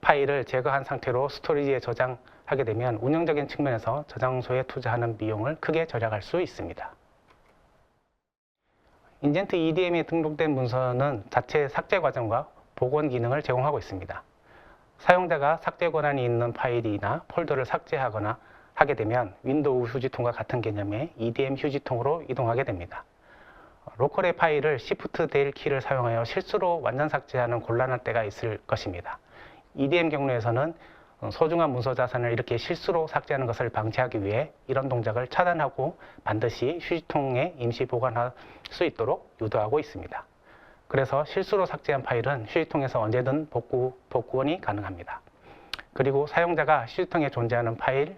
파일을 제거한 상태로 스토리지에 저장하게 되면 운영적인 측면에서 저장소에 투자하는 비용을 크게 절약할 수 있습니다. 인젠트 EDM에 등록된 문서는 자체 삭제 과정과 복원 기능을 제공하고 있습니다. 사용자가 삭제 권한이 있는 파일이나 폴더를 삭제하거나 하게 되면 윈도우 휴지통과 같은 개념의 EDM 휴지통으로 이동하게 됩니다. 로컬의 파일을 Shift 델 키를 사용하여 실수로 완전 삭제하는 곤란할 때가 있을 것입니다. EDM 경로에서는 소중한 문서 자산을 이렇게 실수로 삭제하는 것을 방지하기 위해 이런 동작을 차단하고 반드시 휴지통에 임시 보관할 수 있도록 유도하고 있습니다. 그래서 실수로 삭제한 파일은 휴지통에서 언제든 복구원이 가능합니다. 그리고 사용자가 휴지통에 존재하는 파일,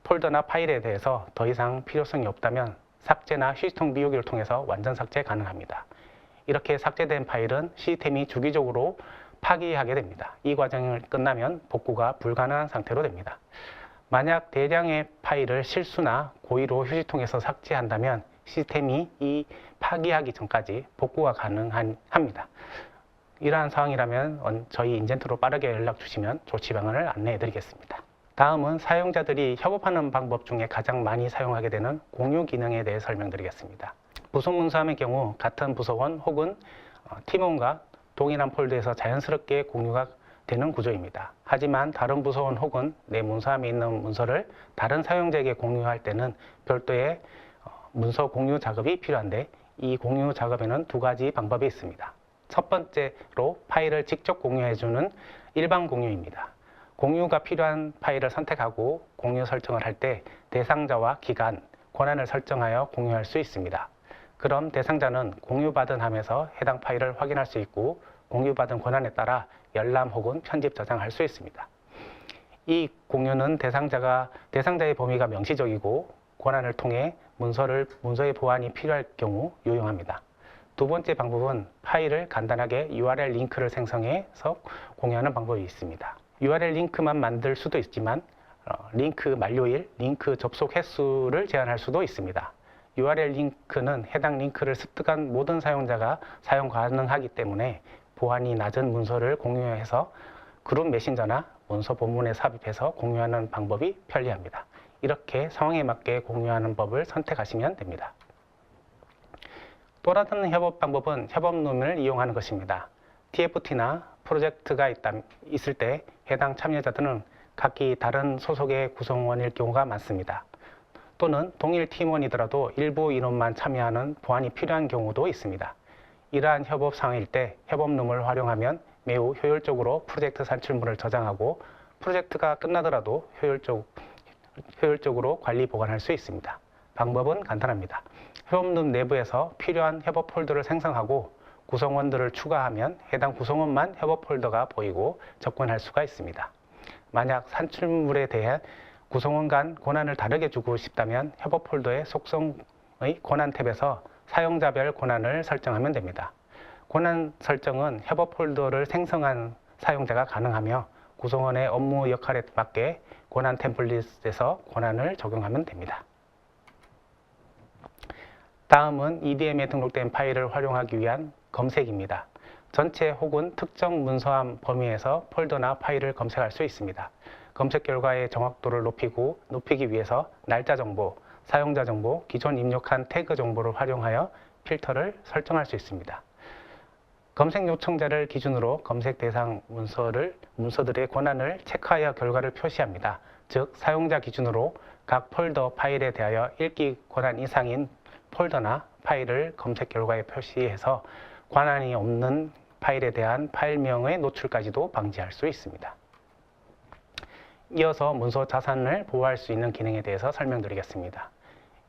폴더나 파일에 대해서 더 이상 필요성이 없다면 삭제나 휴지통 비우기를 통해서 완전 삭제 가능합니다. 이렇게 삭제된 파일은 시스템이 주기적으로 파기하게 됩니다. 이 과정을 끝나면 복구가 불가능한 상태로 됩니다. 만약 대량의 파일을 실수나 고의로 휴지통에서 삭제한다면 시스템이 이 파기하기 전까지 복구가 가능합니다. 이러한 상황이라면 저희 인젠트로 빠르게 연락 주시면 조치 방안을 안내해 드리겠습니다. 다음은 사용자들이 협업하는 방법 중에 가장 많이 사용하게 되는 공유 기능에 대해 설명드리겠습니다. 부속 문서함의 경우 같은 부서원 혹은 팀원과 동일한 폴더에서 자연스럽게 공유가 되는 구조입니다. 하지만 다른 부서원 혹은 내 문서함에 있는 문서를 다른 사용자에게 공유할 때는 별도의 문서 공유 작업이 필요한데 이 공유 작업에는 두 가지 방법이 있습니다. 첫 번째로 파일을 직접 공유해주는 일반 공유입니다. 공유가 필요한 파일을 선택하고 공유 설정을 할 때 대상자와 기간, 권한을 설정하여 공유할 수 있습니다. 그럼 대상자는 공유받은 함에서 해당 파일을 확인할 수 있고 공유받은 권한에 따라 열람 혹은 편집 저장할 수 있습니다. 이 공유는 대상자의 범위가 명시적이고 권한을 통해 문서의 보완이 필요할 경우 유용합니다. 두 번째 방법은 파일을 간단하게 URL 링크를 생성해서 공유하는 방법이 있습니다. URL 링크만 만들 수도 있지만 링크 만료일, 링크 접속 횟수를 제한할 수도 있습니다. URL 링크는 해당 링크를 습득한 모든 사용자가 사용 가능하기 때문에 보안이 낮은 문서를 공유해서 그룹 메신저나 문서 본문에 삽입해서 공유하는 방법이 편리합니다. 이렇게 상황에 맞게 공유하는 법을 선택하시면 됩니다. 또 다른 협업 방법은 협업룸을 이용하는 것입니다. TFT나 프로젝트가 있을 때 해당 참여자들은 각기 다른 소속의 구성원일 경우가 많습니다. 또는 동일 팀원이더라도 일부 인원만 참여하는 보완이 필요한 경우도 있습니다. 이러한 협업 상황일 때 협업룸을 활용하면 매우 효율적으로 프로젝트 산출물을 저장하고 프로젝트가 끝나더라도 효율적으로 관리 보관할 수 있습니다. 방법은 간단합니다. 협업룸 내부에서 필요한 협업 폴더를 생성하고 구성원들을 추가하면 해당 구성원만 협업 폴더가 보이고 접근할 수가 있습니다. 만약 산출물에 대해 구성원 간 권한을 다르게 주고 싶다면 협업 폴더의 속성의 권한 탭에서 사용자별 권한을 설정하면 됩니다. 권한 설정은 협업 폴더를 생성한 사용자가 가능하며 구성원의 업무 역할에 맞게 권한 템플릿에서 권한을 적용하면 됩니다. 다음은 EDM에 등록된 파일을 활용하기 위한 검색입니다. 전체 혹은 특정 문서함 범위에서 폴더나 파일을 검색할 수 있습니다. 검색 결과의 정확도를 높이기 위해서 날짜 정보, 사용자 정보, 기존 입력한 태그 정보를 활용하여 필터를 설정할 수 있습니다. 검색 요청자를 기준으로 검색 대상 문서들의 권한을 체크하여 결과를 표시합니다. 즉, 사용자 기준으로 각 폴더 파일에 대하여 읽기 권한 이상인 폴더나 파일을 검색 결과에 표시해서 권한이 없는 파일에 대한 파일명의 노출까지도 방지할 수 있습니다. 이어서 문서 자산을 보호할 수 있는 기능에 대해서 설명드리겠습니다.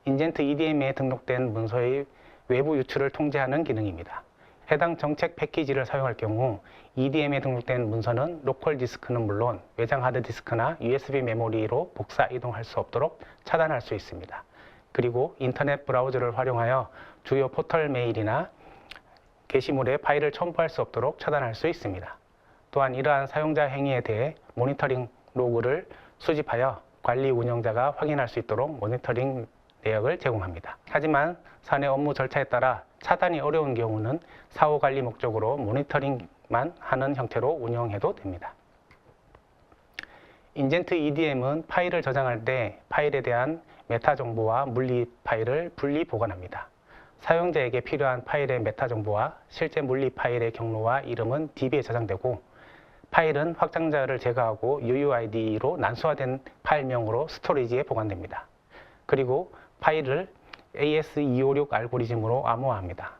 인젠트 EDM에 등록된 문서의 외부 유출을 통제하는 기능입니다. 해당 정책 패키지를 사용할 경우 EDM에 등록된 문서는 로컬 디스크는 물론 외장 하드디스크나 USB 메모리로 복사 이동할 수 없도록 차단할 수 있습니다. 그리고 인터넷 브라우저를 활용하여 주요 포털 메일이나 게시물에 파일을 첨부할 수 없도록 차단할 수 있습니다. 또한 이러한 사용자 행위에 대해 모니터링 로그를 수집하여 관리 운영자가 확인할 수 있도록 모니터링 내역을 제공합니다. 하지만 사내 업무 절차에 따라 차단이 어려운 경우는 사후 관리 목적으로 모니터링만 하는 형태로 운영해도 됩니다. 인젠트 EDM은 파일을 저장할 때 파일에 대한 메타 정보와 물리 파일을 분리 보관합니다. 사용자에게 필요한 파일의 메타 정보와 실제 물리 파일의 경로와 이름은 DB에 저장되고 파일은 확장자를 제거하고 UUID로 난수화된 파일명으로 스토리지에 보관됩니다. 그리고 파일을 AS256 알고리즘으로 암호화합니다.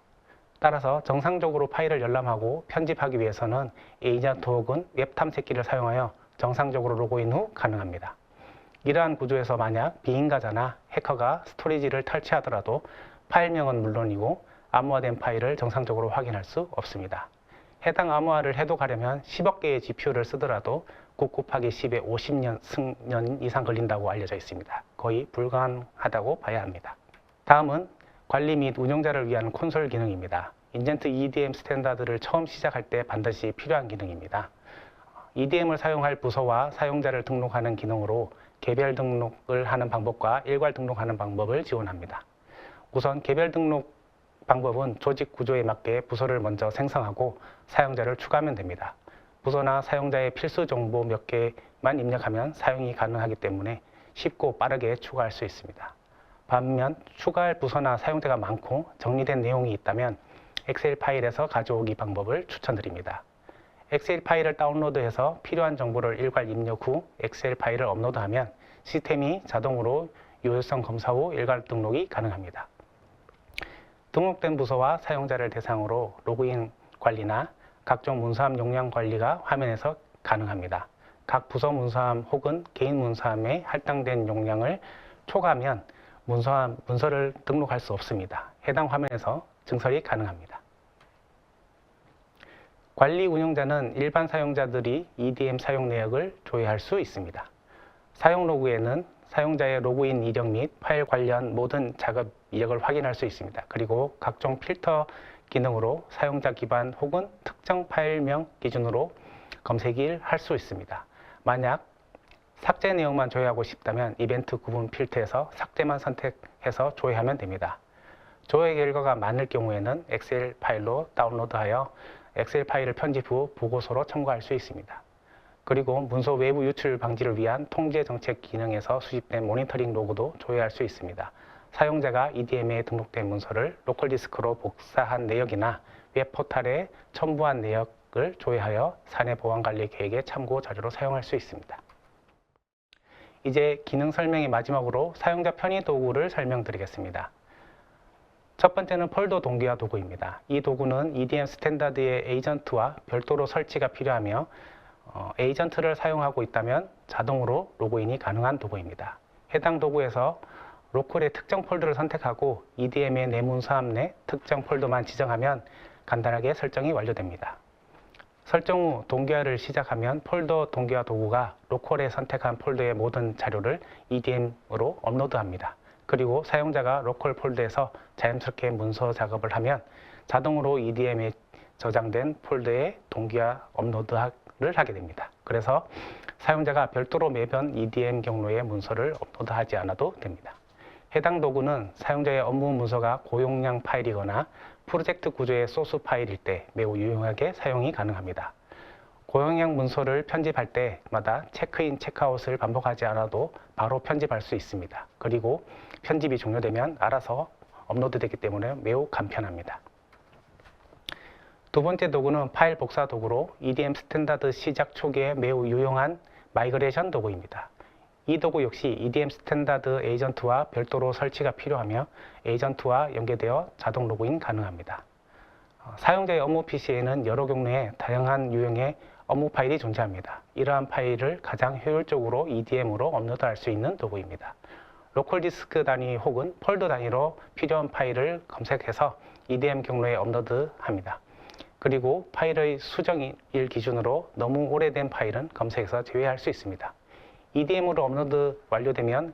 따라서 정상적으로 파일을 열람하고 편집하기 위해서는 에이전트 혹은 웹 탐색기를 사용하여 정상적으로 로그인 후 가능합니다. 이러한 구조에서 만약 비인가자나 해커가 스토리지를 탈취하더라도 파일명은 물론이고 암호화된 파일을 정상적으로 확인할 수 없습니다. 해당 암호화를 해독하려면 10억 개의 GPU를 쓰더라도 9 곱하기 10에 50년 이상 걸린다고 알려져 있습니다. 거의 불가능하다고 봐야 합니다. 다음은 관리 및 운영자를 위한 콘솔 기능입니다. 인젠트 EDM 스탠다드를 처음 시작할 때 반드시 필요한 기능입니다. EDM을 사용할 부서와 사용자를 등록하는 기능으로 개별 등록을 하는 방법과 일괄 등록하는 방법을 지원합니다. 우선 개별 등록 방법은 조직 구조에 맞게 부서를 먼저 생성하고 사용자를 추가하면 됩니다. 부서나 사용자의 필수 정보 몇 개만 입력하면 사용이 가능하기 때문에 쉽고 빠르게 추가할 수 있습니다. 반면 추가할 부서나 사용자가 많고 정리된 내용이 있다면 엑셀 파일에서 가져오기 방법을 추천드립니다. 엑셀 파일을 다운로드해서 필요한 정보를 일괄 입력 후 엑셀 파일을 업로드하면 시스템이 자동으로 유효성 검사 후 일괄 등록이 가능합니다. 등록된 부서와 사용자를 대상으로 로그인 관리나 각종 문서함 용량 관리가 화면에서 가능합니다. 각 부서 문서함 혹은 개인 문서함에 할당된 용량을 초과하면 문서를 등록할 수 없습니다. 해당 화면에서 증설이 가능합니다. 관리 운영자는 일반 사용자들이 EDM 사용 내역을 조회할 수 있습니다. 사용 로그에는 사용자의 로그인 이력 및 파일 관련 모든 작업 이력을 확인할 수 있습니다. 그리고 각종 필터 기능으로 사용자 기반 혹은 특정 파일명 기준으로 검색을 할 수 있습니다. 만약 삭제 내용만 조회하고 싶다면 이벤트 구분 필터에서 삭제만 선택해서 조회하면 됩니다. 조회 결과가 많을 경우에는 엑셀 파일로 다운로드하여 엑셀 파일을 편집 후 보고서로 첨부할 수 있습니다. 그리고 문서 외부 유출 방지를 위한 통제 정책 기능에서 수집된 모니터링 로그도 조회할 수 있습니다. 사용자가 EDM에 등록된 문서를 로컬 디스크로 복사한 내역이나 웹 포탈에 첨부한 내역을 조회하여 사내 보안 관리 계획의 참고 자료로 사용할 수 있습니다. 이제 기능 설명의 마지막으로 사용자 편의 도구를 설명드리겠습니다. 첫 번째는 폴더 동기화 도구입니다. 이 도구는 EDM 스탠다드의 에이전트와 별도로 설치가 필요하며 에이전트를 사용하고 있다면 자동으로 로그인이 가능한 도구입니다. 해당 도구에서 로컬의 특정 폴더를 선택하고 EDM의 내 문서함 내 특정 폴더만 지정하면 간단하게 설정이 완료됩니다. 설정 후 동기화를 시작하면 폴더 동기화 도구가 로컬에 선택한 폴더의 모든 자료를 EDM으로 업로드합니다. 그리고 사용자가 로컬 폴더에서 자연스럽게 문서 작업을 하면 자동으로 EDM에 저장된 폴더에 동기화 업로드를 하게 됩니다. 그래서 사용자가 별도로 매번 EDM 경로에 문서를 업로드하지 않아도 됩니다. 해당 도구는 사용자의 업무 문서가 고용량 파일이거나 프로젝트 구조의 소스 파일일 때 매우 유용하게 사용이 가능합니다. 고용량 문서를 편집할 때마다 체크인, 체크아웃을 반복하지 않아도 바로 편집할 수 있습니다. 그리고 편집이 종료되면 알아서 업로드되기 때문에 매우 간편합니다. 두 번째 도구는 파일 복사 도구로 EDM 스탠다드 시작 초기에 매우 유용한 마이그레이션 도구입니다. 이 도구 역시 EDM 스탠다드 에이전트와 별도로 설치가 필요하며 에이전트와 연계되어 자동 로그인 가능합니다. 사용자의 업무 PC에는 여러 경로의 다양한 유형의 업무 파일이 존재합니다. 이러한 파일을 가장 효율적으로 EDM으로 업로드할 수 있는 도구입니다. 로컬 디스크 단위 혹은 폴더 단위로 필요한 파일을 검색해서 EDM 경로에 업로드합니다. 그리고 파일의 수정일 기준으로 너무 오래된 파일은 검색해서 제외할 수 있습니다. EDM으로 업로드 완료되면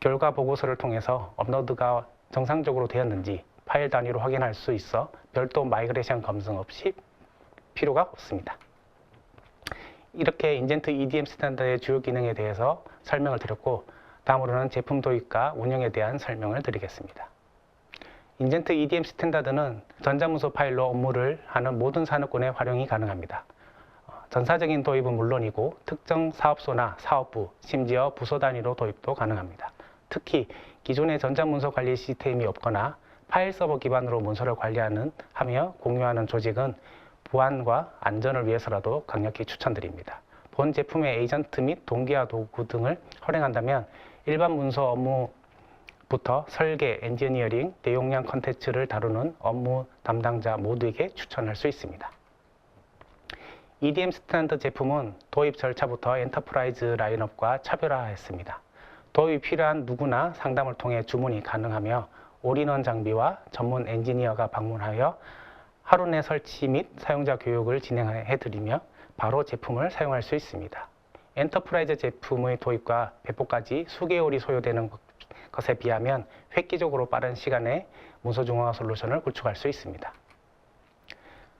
결과 보고서를 통해서 업로드가 정상적으로 되었는지 파일 단위로 확인할 수 있어 별도 마이그레이션 검증 없이 필요가 없습니다. 이렇게 인젠트 EDM 스탠다드의 주요 기능에 대해서 설명을 드렸고 다음으로는 제품 도입과 운영에 대한 설명을 드리겠습니다. 인젠트 EDM 스탠다드는 전자문서 파일로 업무를 하는 모든 산업군에 활용이 가능합니다. 전사적인 도입은 물론이고 특정 사업소나 사업부, 심지어 부서 단위로 도입도 가능합니다. 특히 기존의 전자문서 관리 시스템이 없거나 파일 서버 기반으로 문서를 하며 공유하는 조직은 보안과 안전을 위해서라도 강력히 추천드립니다. 본 제품의 에이전트 및 동기화 도구 등을 활용한다면 일반 문서 업무부터 설계, 엔지니어링, 대용량 컨텐츠를 다루는 업무 담당자 모두에게 추천할 수 있습니다. EDM 스탠다드 제품은 도입 절차부터 엔터프라이즈 라인업과 차별화했습니다. 도입이 필요한 누구나 상담을 통해 주문이 가능하며 올인원 장비와 전문 엔지니어가 방문하여 하루 내 설치 및 사용자 교육을 진행해드리며 바로 제품을 사용할 수 있습니다. 엔터프라이즈 제품의 도입과 배포까지 수개월이 소요되는 것에 비하면 획기적으로 빠른 시간에 문서 중앙화 솔루션을 구축할 수 있습니다.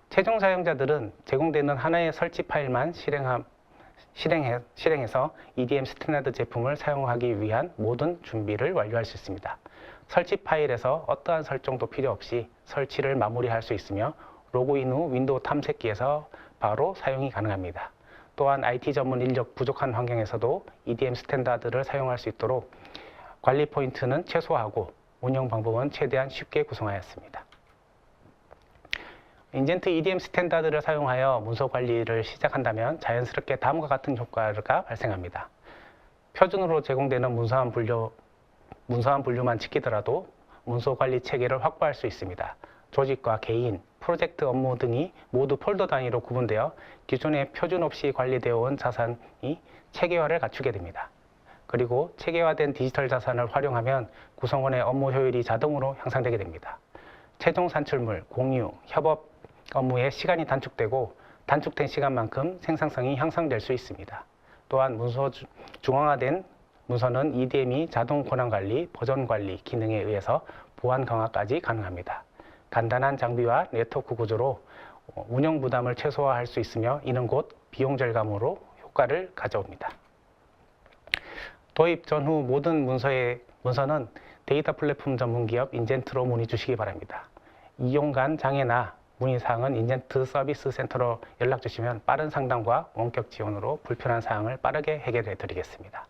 최종 사용자들은 제공되는 하나의 설치 파일만 실행해서 EDM 스탠다드 제품을 사용하기 위한 모든 준비를 완료할 수 있습니다. 설치 파일에서 어떠한 설정도 필요 없이 설치를 마무리할 수 있으며 로그인 후 윈도우 탐색기에서 바로 사용이 가능합니다. 또한 IT 전문 인력 부족한 환경에서도 EDM 스탠다드를 사용할 수 있도록 관리 포인트는 최소화하고 운영 방법은 최대한 쉽게 구성하였습니다. 인젠트 EDM 스탠다드를 사용하여 문서 관리를 시작한다면 자연스럽게 다음과 같은 효과가 발생합니다. 표준으로 제공되는 문서함 분류만 지키더라도 문서 관리 체계를 확보할 수 있습니다. 조직과 개인, 프로젝트 업무 등이 모두 폴더 단위로 구분되어 기존에 표준 없이 관리되어 온 자산이 체계화를 갖추게 됩니다. 그리고 체계화된 디지털 자산을 활용하면 구성원의 업무 효율이 자동으로 향상되게 됩니다. 최종 산출물, 공유, 협업 업무의 시간이 단축되고 단축된 시간만큼 생산성이 향상될 수 있습니다. 또한 문서 중앙화된 문서는 EDM이 자동 권한관리, 버전관리 기능에 의해서 보안 강화까지 가능합니다. 간단한 장비와 네트워크 구조로 운영 부담을 최소화할 수 있으며 이는 곧 비용 절감으로 효과를 가져옵니다. 도입 전후 모든 문서는 데이터 플랫폼 전문기업 인젠트로 문의 주시기 바랍니다. 이용 간 장애나 문의사항은 인젠트 서비스 센터로 연락 주시면 빠른 상담과 원격 지원으로 불편한 사항을 빠르게 해결해 드리겠습니다.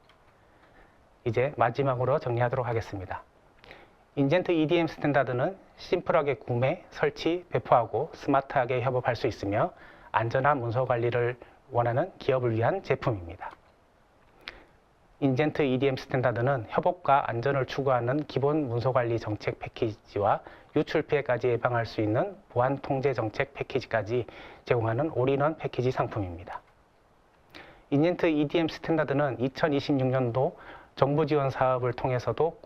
이제 마지막으로 정리하도록 하겠습니다. 인젠트 EDM 스탠다드는 심플하게 구매, 설치, 배포하고 스마트하게 협업할 수 있으며 안전한 문서 관리를 원하는 기업을 위한 제품입니다. 인젠트 EDM 스탠다드는 협업과 안전을 추구하는 기본 문서관리 정책 패키지와 유출 피해까지 예방할 수 있는 보안 통제 정책 패키지까지 제공하는 올인원 패키지 상품입니다. 인젠트 EDM 스탠다드는 2026년도 정부 지원 사업을 통해서도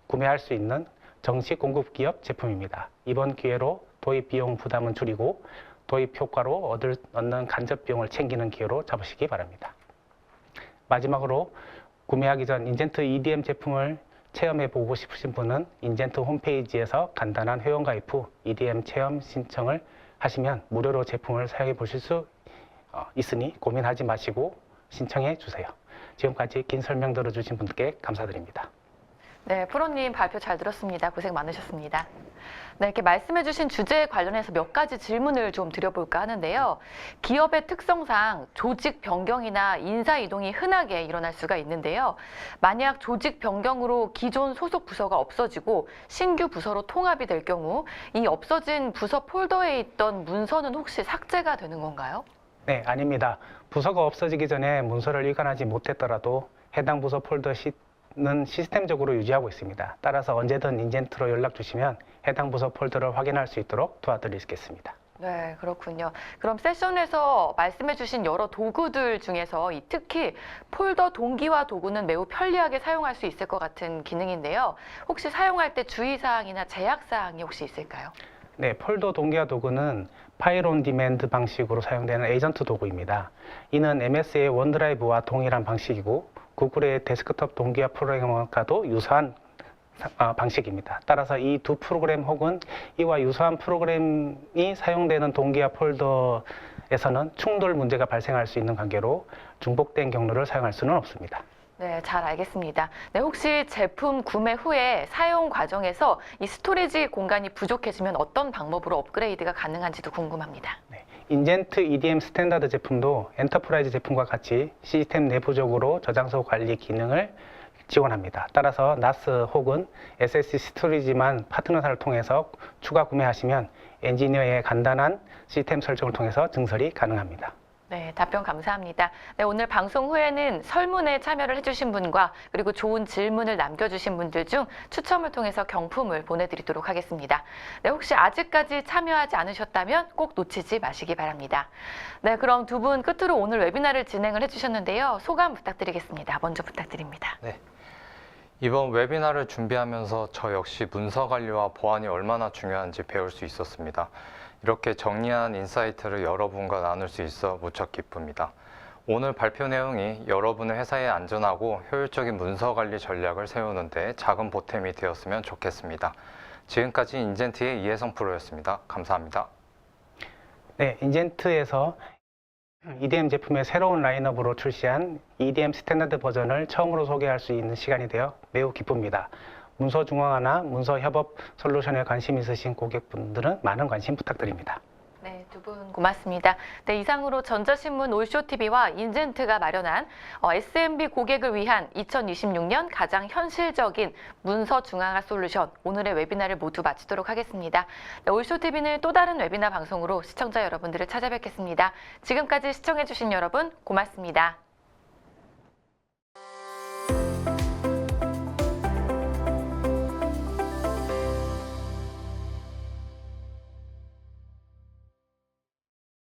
구매할 수 있는 정식 공급 기업 제품입니다. 이번 기회로 도입 비용 부담은 줄이고 도입 효과로 얻는 간접 비용을 챙기는 기회로 잡으시기 바랍니다. 마지막으로 구매하기 전 인젠트 EDM 제품을 체험해 보고 싶으신 분은 인젠트 홈페이지에서 간단한 회원가입 후 EDM 체험 신청을 하시면 무료로 제품을 사용해 보실 수 있으니 고민하지 마시고 신청해 주세요. 지금까지 긴 설명 들어주신 분들께 감사드립니다. 네, 프로님 발표 잘 들었습니다. 고생 많으셨습니다. 네, 이렇게 말씀해주신 주제에 관련해서 몇 가지 질문을 좀 드려볼까 하는데요. 기업의 특성상 조직 변경이나 인사 이동이 흔하게 일어날 수가 있는데요. 만약 조직 변경으로 기존 소속 부서가 없어지고 신규 부서로 통합이 될 경우 이 없어진 부서 폴더에 있던 문서는 혹시 삭제가 되는 건가요? 네, 아닙니다. 부서가 없어지기 전에 문서를 이관하지 못했더라도 해당 부서 폴더는 시스템적으로 유지하고 있습니다. 따라서 언제든 인젠트로 연락 주시면 해당 부서 폴더를 확인할 수 있도록 도와드리겠습니다. 네, 그렇군요. 그럼 세션에서 말씀해주신 여러 도구들 중에서 특히 폴더 동기화 도구는 매우 편리하게 사용할 수 있을 것 같은 기능인데요. 혹시 사용할 때 주의사항이나 제약사항이 혹시 있을까요? 네, 폴더 동기화 도구는 파일 온 디맨드 방식으로 사용되는 에이전트 도구입니다. 이는 MS의 원드라이브와 동일한 방식이고 구글의 데스크톱 동기화 프로그램과도 유사한 방식입니다. 따라서 이 두 프로그램 혹은 이와 유사한 프로그램이 사용되는 동기화 폴더에서는 충돌 문제가 발생할 수 있는 관계로 중복된 경로를 사용할 수는 없습니다. 네, 잘 알겠습니다. 네, 혹시 제품 구매 후에 사용 과정에서 이 스토리지 공간이 부족해지면 어떤 방법으로 업그레이드가 가능한지도 궁금합니다. 네, 인젠트 EDM 스탠다드 제품도 엔터프라이즈 제품과 같이 시스템 내부적으로 저장소 관리 기능을 지원합니다. 따라서 NAS 혹은 SSD 스토리지만 파트너사를 통해서 추가 구매하시면 엔지니어의 간단한 시스템 설정을 통해서 증설이 가능합니다. 네, 답변 감사합니다. 네, 오늘 방송 후에는 설문에 참여를 해주신 분과 그리고 좋은 질문을 남겨주신 분들 중 추첨을 통해서 경품을 보내드리도록 하겠습니다. 네, 혹시 아직까지 참여하지 않으셨다면 꼭 놓치지 마시기 바랍니다. 네, 그럼 두 분 끝으로 오늘 웨비나를 진행을 해주셨는데요. 소감 부탁드리겠습니다. 먼저 부탁드립니다. 네. 이번 웨비나를 준비하면서 저 역시 문서 관리와 보안이 얼마나 중요한지 배울 수 있었습니다. 이렇게 정리한 인사이트를 여러분과 나눌 수 있어 무척 기쁩니다. 오늘 발표 내용이 여러분의 회사의 안전하고 효율적인 문서 관리 전략을 세우는 데 작은 보탬이 되었으면 좋겠습니다. 지금까지 인젠트의 이혜성 프로였습니다. 감사합니다. 네, 인젠트에서 EDM 제품의 새로운 라인업으로 출시한 EDM 스탠다드 버전을 처음으로 소개할 수 있는 시간이 되어 매우 기쁩니다. 문서 중앙화나 문서 협업 솔루션에 관심 있으신 고객분들은 많은 관심 부탁드립니다. 네, 두 분 고맙습니다. 네, 이상으로 전자신문 올쇼TV와 인젠트가 마련한 SMB 고객을 위한 2026년 가장 현실적인 문서 중앙화 솔루션, 오늘의 웨비나를 모두 마치도록 하겠습니다. 네, 올쇼TV는 또 다른 웨비나 방송으로 시청자 여러분들을 찾아뵙겠습니다. 지금까지 시청해주신 여러분 고맙습니다.